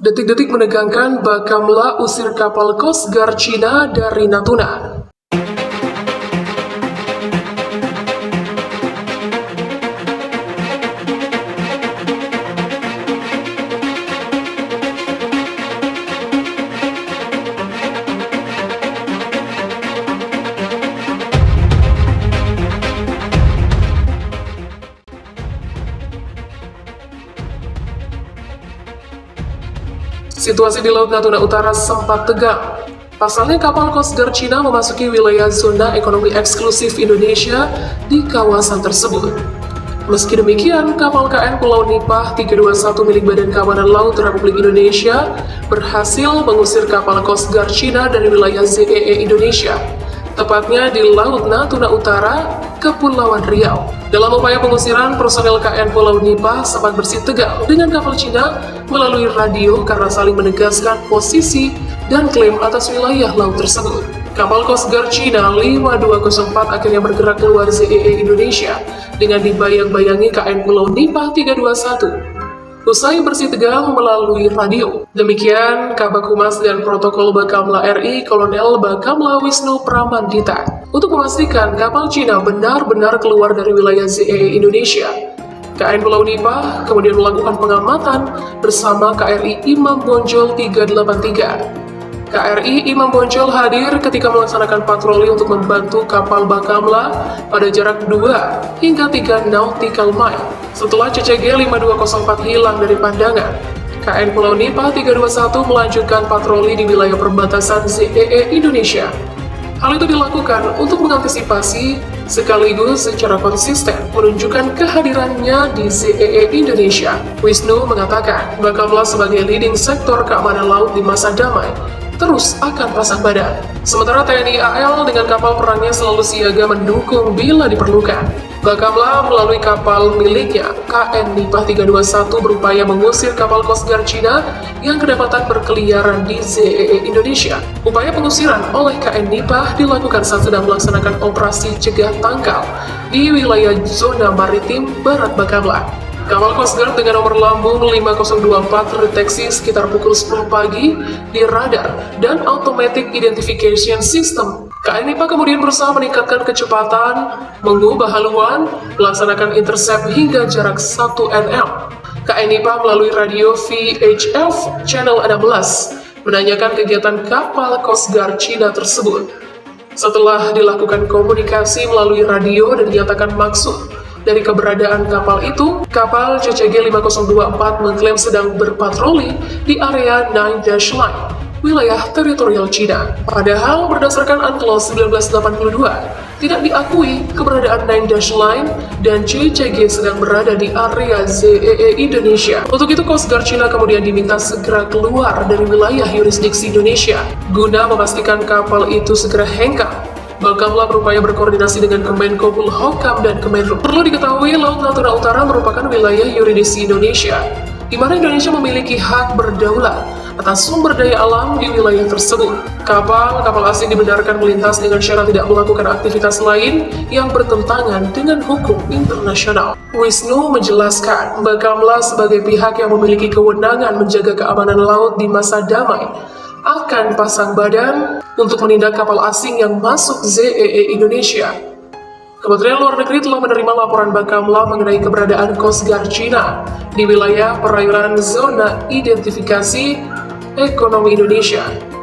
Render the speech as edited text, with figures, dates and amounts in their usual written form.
Detik-detik menegangkan, Bakamla usir kapal Coast Guard Cina dari Natuna. Situasi di Laut Natuna Utara sempat tegang. Pasalnya kapal Coast Guard Cina memasuki wilayah zona ekonomi eksklusif Indonesia di kawasan tersebut. Meski demikian, kapal KN Pulau Nipah 321 milik Badan Keamanan Laut Republik Indonesia berhasil mengusir kapal Coast Guard Cina dari wilayah ZEE Indonesia, tepatnya di Laut Natuna Utara, Kepulauan Riau. Dalam upaya pengusiran, personel KN Pulau Nipah sempat bersitegang dengan kapal Cina melalui radio karena saling menegaskan posisi dan klaim atas wilayah laut tersebut. Kapal Coast Guard Cina 5204 akhirnya bergerak keluar ZEE Indonesia dengan dibayang-bayangi KN Pulau Nipah 321. Usai bersitegang melalui radio. Demikian Kabag Humas dan Protokol Bakamla RI Kolonel Bakamla Wisnu Pramandita untuk memastikan kapal Cina benar-benar keluar dari wilayah ZEE Indonesia. KN Pulau Nipah kemudian melakukan pengamatan bersama KRI Imam Bonjol 383. KRI Imam Bonjol hadir ketika melaksanakan patroli untuk membantu kapal Bakamla pada jarak 2 hingga 3 nautical mile. Setelah CCG 5204 hilang dari pandangan, KN Pulau Nipah 321 melanjutkan patroli di wilayah perbatasan ZEE Indonesia. Hal itu dilakukan untuk mengantisipasi sekaligus secara konsisten menunjukkan kehadirannya di ZEE Indonesia. Wisnu mengatakan, Bakamla sebagai leading sektor keamanan laut di masa damai terus akan pasang badan. Sementara TNI AL dengan kapal perangnya selalu siaga mendukung bila diperlukan. Bakamla melalui kapal miliknya, KN Nipah 321 berupaya mengusir kapal Coast Guard Cina yang kedapatan berkeliaran di ZEE Indonesia. Upaya pengusiran oleh KN Nipah dilakukan saat sedang melaksanakan operasi cegah tangkal di wilayah zona maritim Barat Bakamla. Kapal Coast Guard dengan nomor lambung 5024 terdeteksi sekitar pukul 10 pagi di radar dan Automatic Identification System. KN Nipah kemudian berusaha meningkatkan kecepatan, mengubah haluan, melaksanakan intercept hingga jarak 1 nm. KN Nipah melalui radio VHF Channel 16 menanyakan kegiatan kapal Coast Guard Cina tersebut. Setelah dilakukan komunikasi melalui radio dan dinyatakan maksud dari keberadaan kapal itu, kapal CCG 5024 mengklaim sedang berpatroli di area 9 Dash Line, wilayah teritorial Cina. Padahal berdasarkan UNCLOS 1982, tidak diakui keberadaan 9 Dash Line dan CCG sedang berada di area ZEE Indonesia. Untuk itu, Coast Guard Cina kemudian diminta segera keluar dari wilayah yurisdiksi Indonesia, guna memastikan kapal itu segera hengkang. Bakamla berupaya berkoordinasi dengan Kemenko Polhukam dan Kemenlu. Perlu diketahui, Laut Natuna Utara merupakan wilayah yurisdiksi Indonesia, di mana Indonesia memiliki hak berdaulat atas sumber daya alam di wilayah tersebut. Kapal asing dibenarkan melintas dengan syarat tidak melakukan aktivitas lain yang bertentangan dengan hukum internasional. Wisnu menjelaskan, Bakamla sebagai pihak yang memiliki kewenangan menjaga keamanan laut di masa damai akan pasang badan untuk menindak kapal asing yang masuk ZEE Indonesia. Kementerian Luar Negeri telah menerima laporan Bakamla mengenai keberadaan Coast Guard Cina di wilayah perairan zona identifikasi ekonomi Indonesia.